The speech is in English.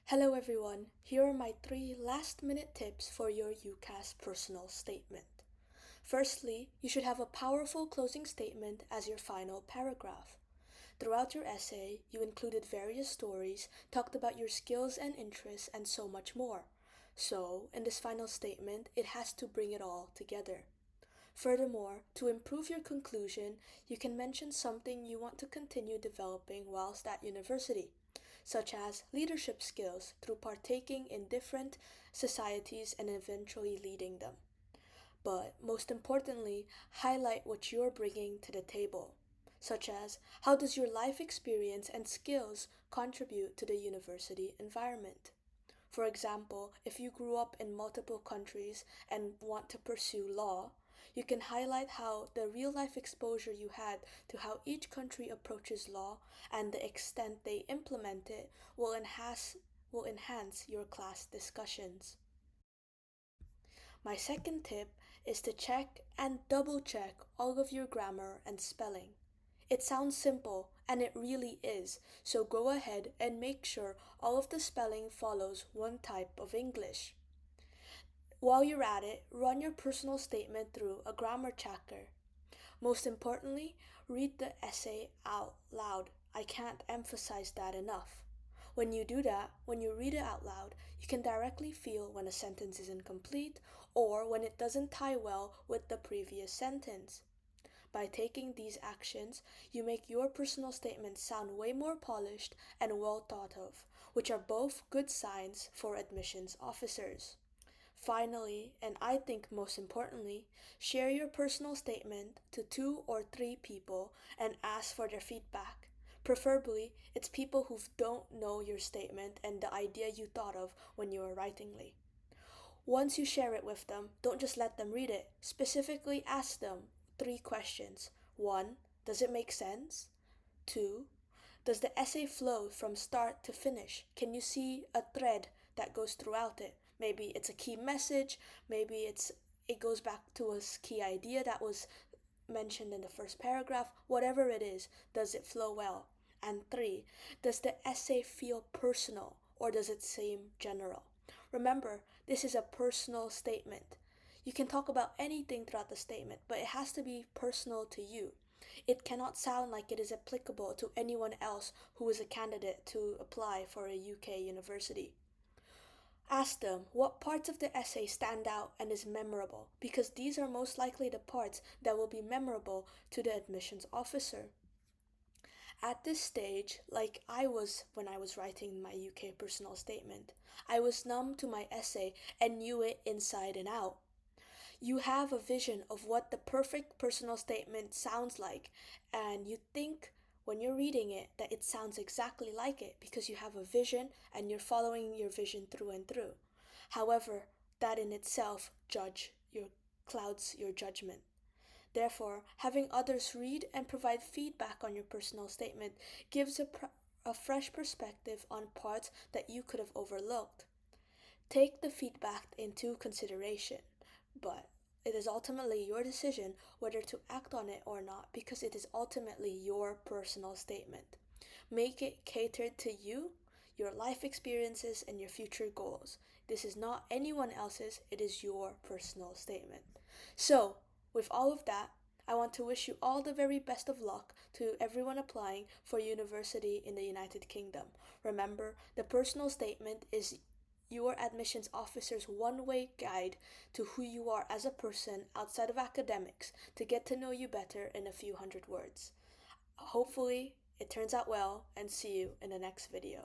Hello everyone, here are my 3 last-minute tips for your UCAS personal statement. Firstly, you should have a powerful closing statement as your final paragraph. Throughout your essay, you included various stories, talked about your skills and interests, and so much more. So, in this final statement, it has to bring it all together. Furthermore, to improve your conclusion, you can mention something you want to continue developing whilst at university, such as leadership skills through partaking in different societies and eventually leading them. But most importantly, highlight what you're bringing to the table, such as how does your life experience and skills contribute to the university environment? For example, if you grew up in multiple countries and want to pursue law, you can highlight how the real life exposure you had to how each country approaches law and the extent they implement it will enhance your class discussions. My second tip is to check and double check all of your grammar and spelling. It sounds simple, and it really is, so go ahead and make sure all of the spelling follows one type of English. While you're at it, run your personal statement through a grammar checker. Most importantly, read the essay out loud. I can't emphasize that enough. When you do that, when you read it out loud, you can directly feel when a sentence is incomplete or when it doesn't tie well with the previous sentence. By taking these actions, you make your personal statement sound way more polished and well thought of, which are both good signs for admissions officers. Finally, and I think most importantly, share your personal statement to 2 or 3 people and ask for their feedback. Preferably, it's people who don't know your statement and the idea you thought of when you were writingly. Once you share it with them, don't just let them read it. Specifically ask them 3 questions. 1. Does it make sense? 2. Does the essay flow from start to finish? Can you see a thread that goes throughout it? Maybe it's a key message, maybe it goes back to a key idea that was mentioned in the first paragraph. Whatever it is, does it flow well? And 3, does the essay feel personal or does it seem general? Remember, this is a personal statement. You can talk about anything throughout the statement, but it has to be personal to you. It cannot sound like it is applicable to anyone else who is a candidate to apply for a UK university. Ask them what parts of the essay stand out and is memorable, because these are most likely the parts that will be memorable to the admissions officer. At this stage, like I was when I was writing my UK personal statement, I was numb to my essay and knew it inside and out. You have a vision of what the perfect personal statement sounds like, and you think when you're reading it that it sounds exactly like it because you have a vision and you're following your vision through and through. However, that in itself clouds your judgment. Therefore, having others read and provide feedback on your personal statement gives a fresh perspective on parts that you could have overlooked. Take the feedback into consideration, but it is ultimately your decision whether to act on it or not because it is ultimately your personal statement. Make it catered to you, your life experiences, and your future goals. This is not anyone else's, it is your personal statement. So, with all of that, I want to wish you all the very best of luck to everyone applying for university in the United Kingdom. Remember, the personal statement is your admissions officer's one-way guide to who you are as a person outside of academics to get to know you better in a few hundred words. Hopefully, it turns out well and see you in the next video.